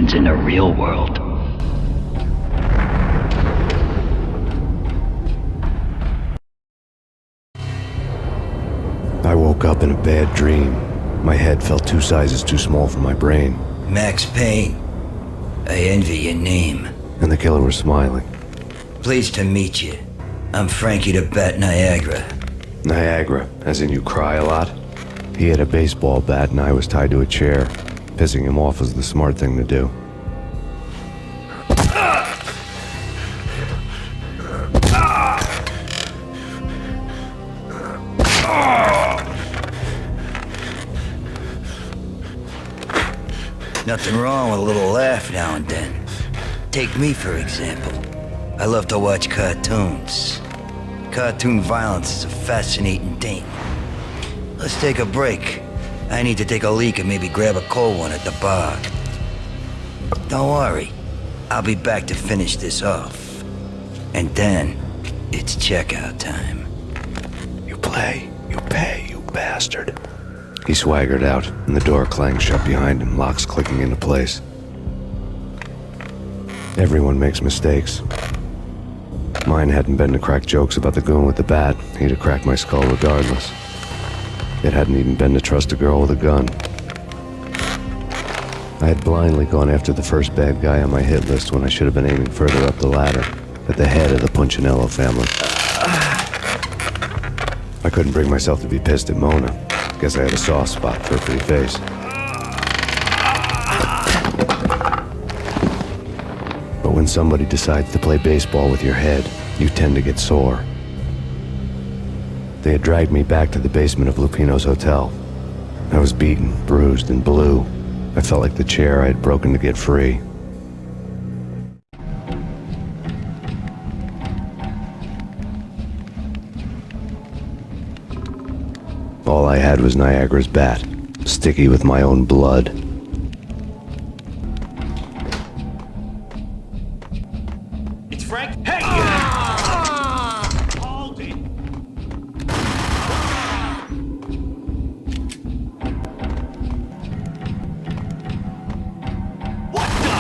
happens in the real world. I woke up in a bad dream. My head felt 2 sizes too small for my brain. Max Payne. I envy your name. And the killer was smiling. Pleased to meet you. I'm Frankie the Bat Niagara. Niagara, as in you cry a lot? He had a baseball bat and I was tied to a chair. Pissing him off was the smart thing to do. Nothing wrong with a little laugh now and then. Take me, for example. I love to watch cartoons. Cartoon violence is a fascinating thing. Let's take a break. I need to take a leak and maybe grab a cold one at the bar. Don't worry. I'll be back to finish this off. And then, it's checkout time. You play, you pay, you bastard. He swaggered out, and the door clanged shut behind him, locks clicking into place. Everyone makes mistakes. Mine hadn't been to crack jokes about the goon with the bat. He'd have cracked my skull regardless. It hadn't even been to trust a girl with a gun. I had blindly gone after the first bad guy on my hit list when I should have been aiming further up the ladder, at the head of the Punchinello family. I couldn't bring myself to be pissed at Mona. Guess I had a soft spot for her pretty face. But when somebody decides to play baseball with your head, you tend to get sore. They had dragged me back to the basement of Lupino's hotel. I was beaten, bruised, and blue. I felt like the chair I had broken to get free. All I had was Niagara's bat, sticky with my own blood. It's Frank. Hey! Hold it. What the?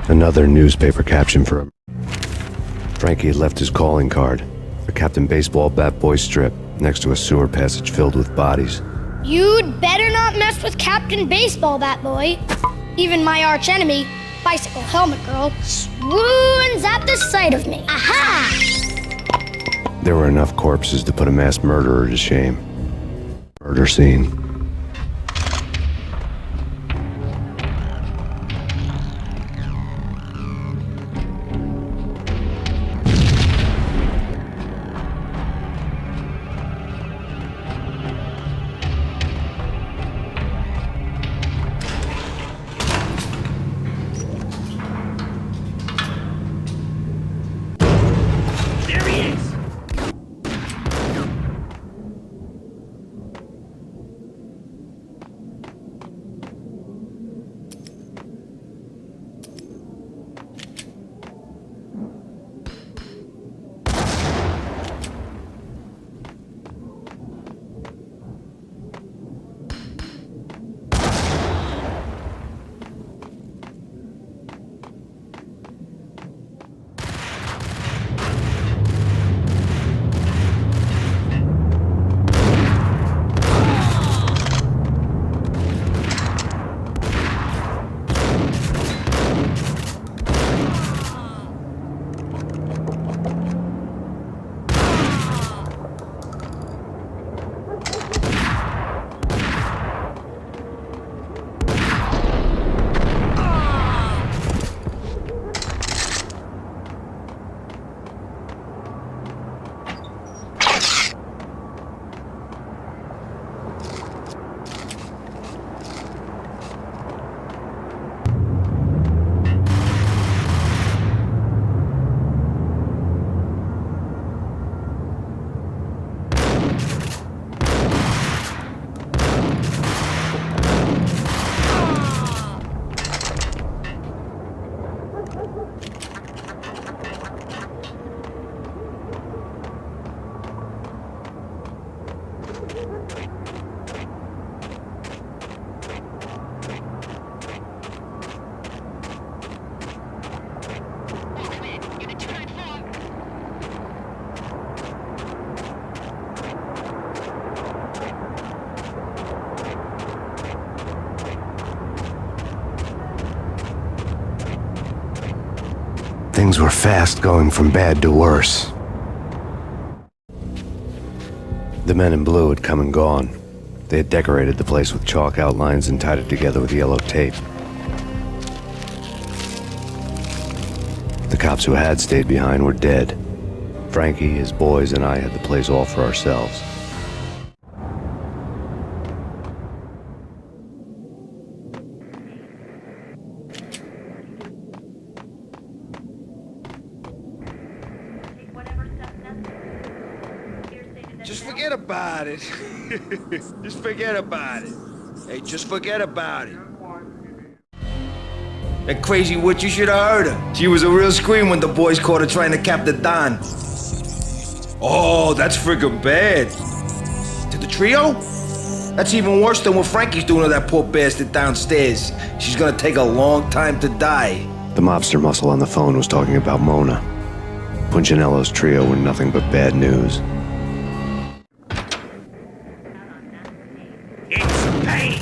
Another newspaper caption for him. Frankie had left his calling card, a Captain Baseball Bat Boy strip, next to a sewer passage filled with bodies. You'd better not mess with Captain Baseball Bat Boy. Even my archenemy, Bicycle Helmet Girl, swoons at the sight of me. Aha! There were enough corpses to put a mass murderer to shame. Murder scene. Things were fast going from bad to worse. The men in blue had come and gone. They had decorated the place with chalk outlines and tied it together with yellow tape. The cops who had stayed behind were dead. Frankie, his boys, and I had the place all for ourselves. Just forget about it. Just forget about it. Hey, just forget about it. That crazy witch, you should have heard her. She was a real scream when the boys caught her trying to cap the Don. Oh, that's friggin' bad. To the trio? That's even worse than what Frankie's doing to that poor bastard downstairs. She's gonna take a long time to die. The mobster muscle on the phone was talking about Mona. Punchinello's trio were nothing but bad news. It's Payne!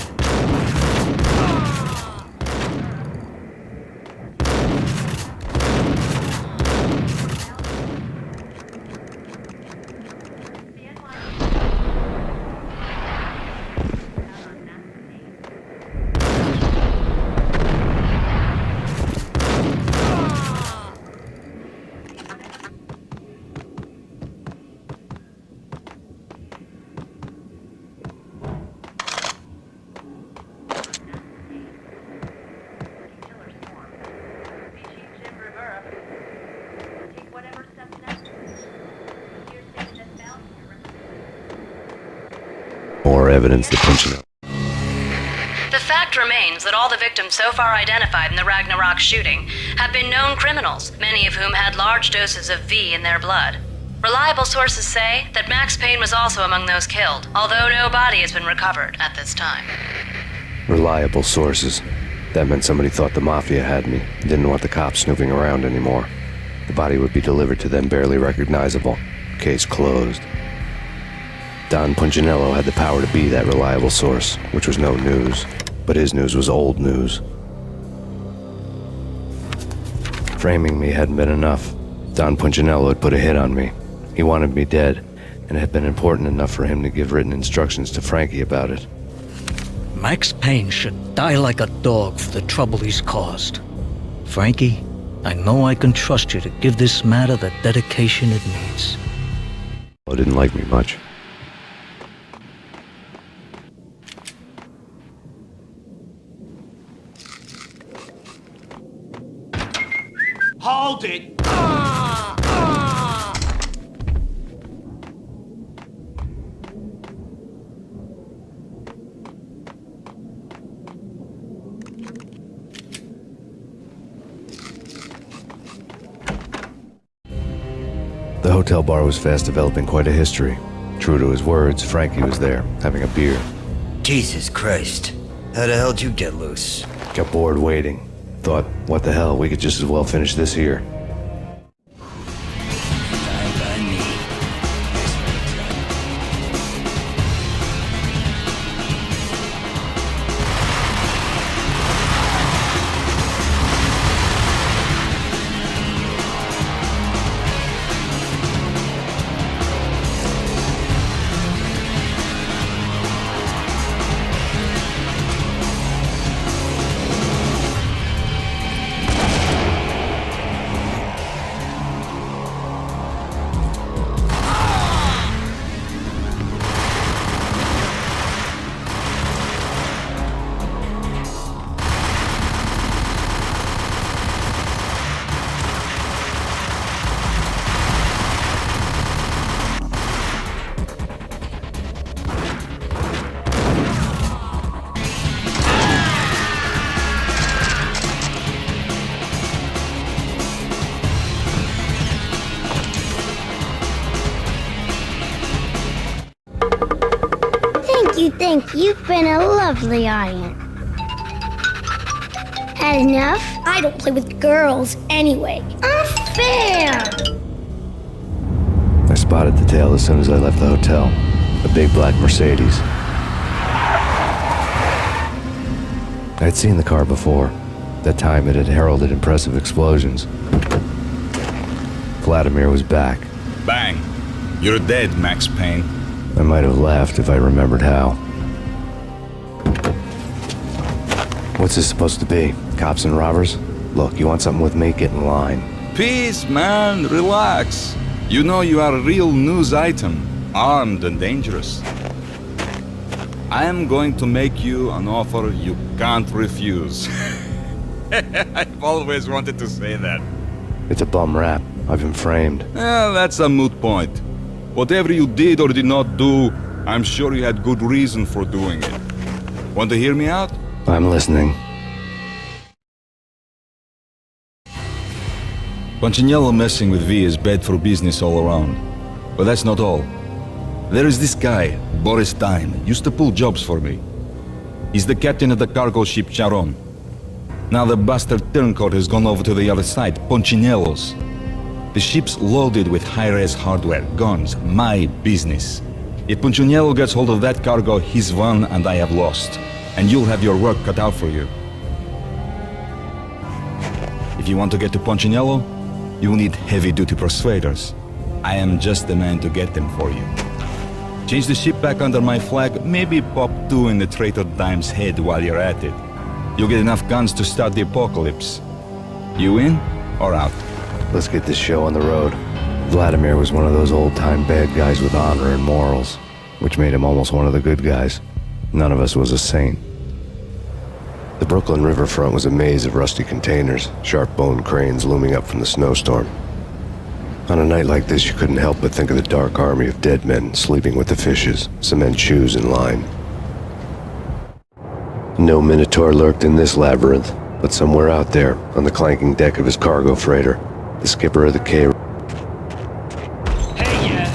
More evidence that Punchinello. The fact remains that all the victims so far identified in the Ragnarok shooting have been known criminals, many of whom had large doses of V in their blood. Reliable sources say that Max Payne was also among those killed, although no body has been recovered at this time. Reliable sources. That meant somebody thought the Mafia had me, didn't want the cops snooping around anymore. The body would be delivered to them barely recognizable. Case closed. Don Punchinello had the power to be that reliable source, which was no news. But his news was old news. Framing me hadn't been enough. Don Punchinello had put a hit on me. He wanted me dead, and it had been important enough for him to give written instructions to Frankie about it. Max Payne should die like a dog for the trouble he's caused. Frankie, I know I can trust you to give this matter the dedication it needs. He didn't like me much. Hold it! The hotel bar was fast developing quite a history. True to his words, Frankie was there, having a beer. Jesus Christ. How the hell did you get loose? Got bored waiting. Thought, what the hell, we could just as well finish this here. Fine by me. You think you've been a lovely audience. Had enough? I don't play with girls anyway. Unfair! I spotted the tail as soon as I left the hotel. A big black Mercedes. I'd seen the car before. That time it had heralded impressive explosions. Vladimir was back. Bang. You're dead, Max Payne. I might have laughed if I remembered how. What's this supposed to be? Cops and robbers? Look, you want something with me? Get in line. Peace, man. Relax. You know you are a real news item. Armed and dangerous. I am going to make you an offer you can't refuse. I've always wanted to say that. It's a bum rap. I've been framed. That's a moot point. Whatever you did or did not do, I'm sure you had good reason for doing it. Want to hear me out? I'm listening. Punchinello messing with V is bad for business all around. But that's not all. There is this guy, Boris Stein, used to pull jobs for me. He's the captain of the cargo ship Charon. Now the bastard turncoat has gone over to the other side, Punchinello's. The ship's loaded with high-res hardware, guns, my business. If Punchinello gets hold of that cargo, he's won and I have lost. And you'll have your work cut out for you. If you want to get to Punchinello, you'll need heavy-duty persuaders. I am just the man to get them for you. Change the ship back under my flag, maybe pop 2 in the traitor Dime's head while you're at it. You'll get enough guns to start the apocalypse. You in or out? Let's get this show on the road. Vladimir was one of those old-time bad guys with honor and morals, which made him almost one of the good guys. None of us was a saint. The Brooklyn riverfront was a maze of rusty containers, sharp-boned cranes looming up from the snowstorm. On a night like this, you couldn't help but think of the dark army of dead men sleeping with the fishes, cement shoes in line. No Minotaur lurked in this labyrinth, but somewhere out there, on the clanking deck of his cargo freighter, the skipper of the K. Hey, yeah.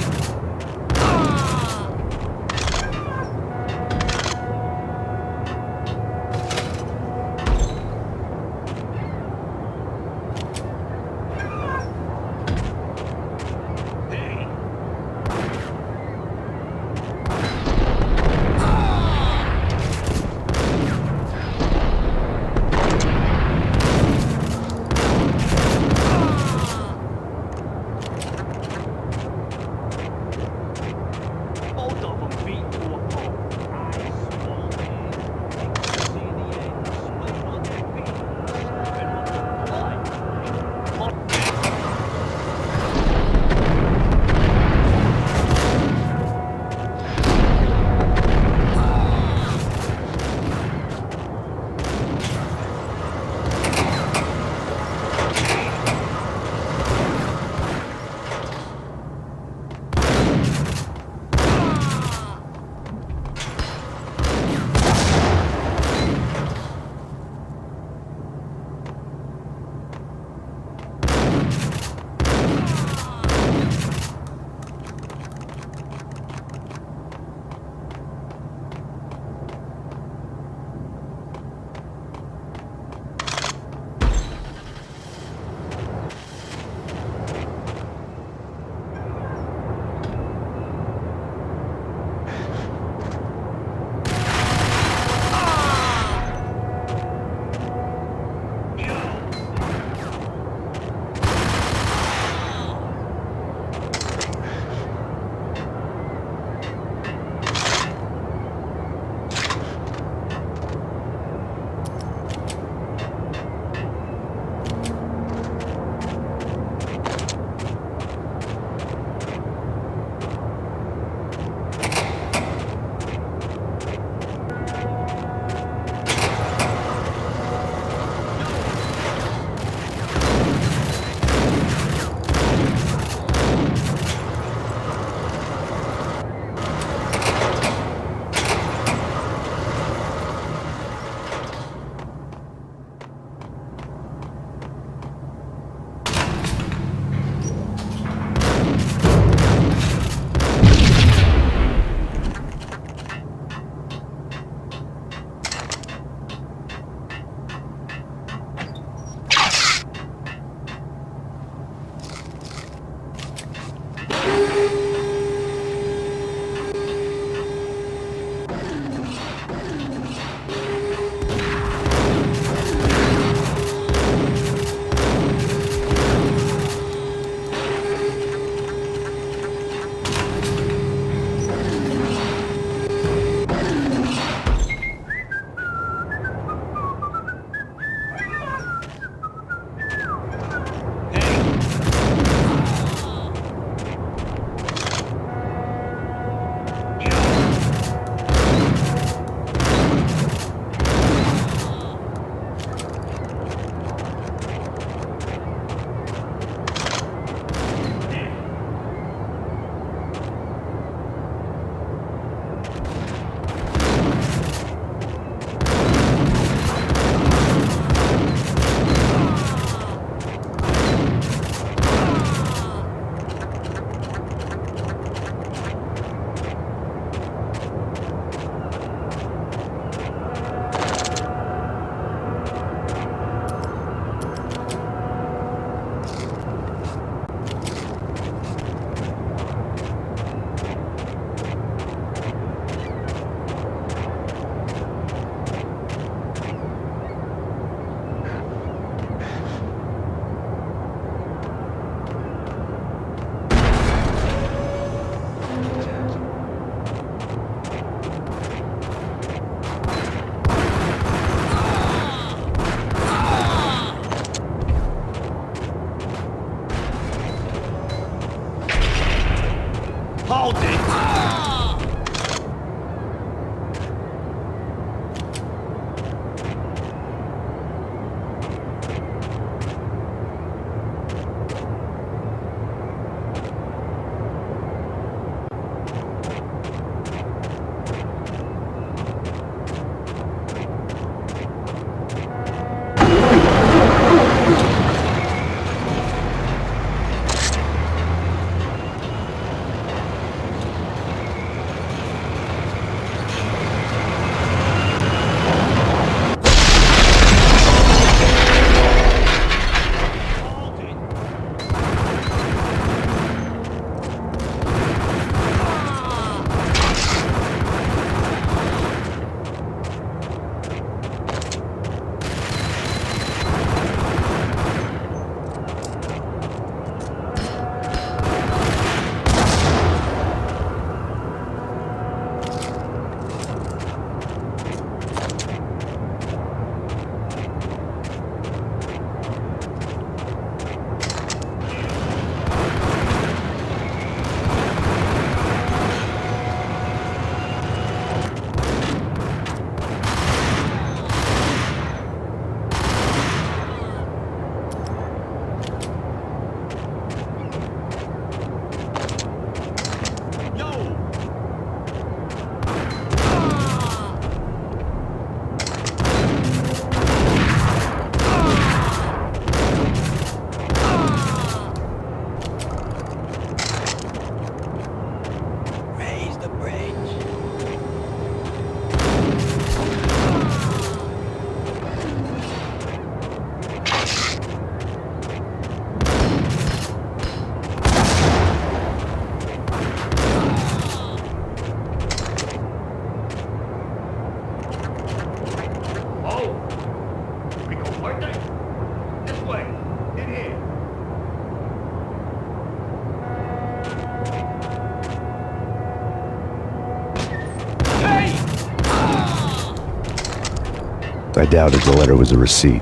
I doubted the letter was a receipt.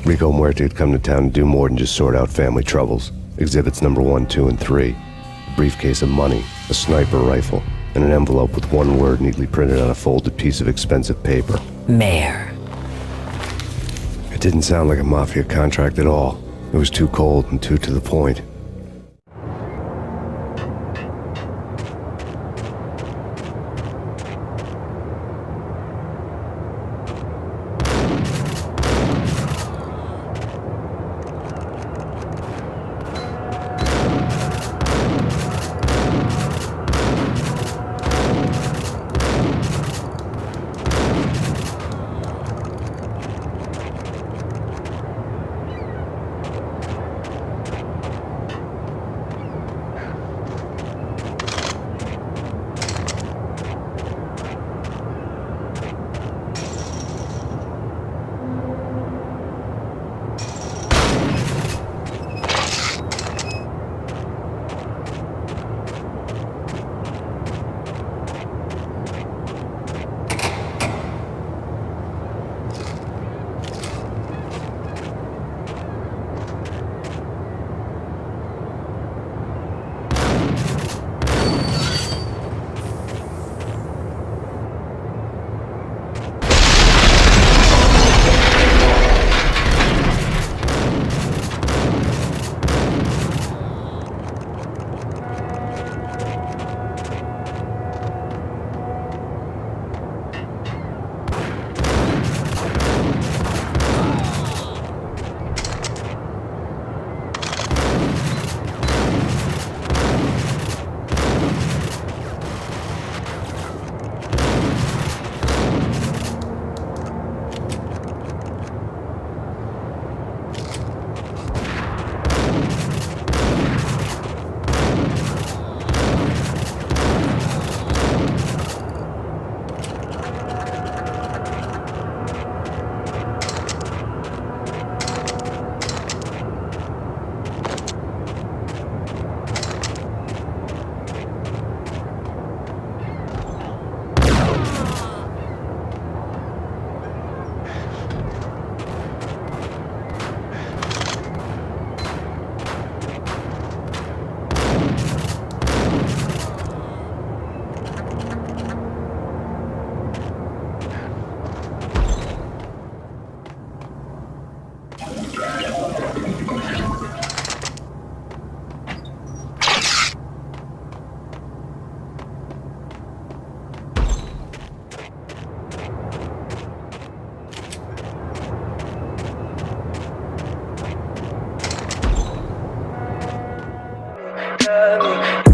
Rico Muerte had come to town to do more than just sort out family troubles. Exhibits number 1, 2, and 3. A briefcase of money, a sniper rifle, and an envelope with one word neatly printed on a folded piece of expensive paper. Mayor. It didn't sound like a mafia contract at all. It was too cold and too to the point.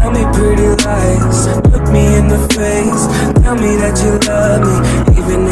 Tell me pretty lies, look me in the face. Tell me that you love me, even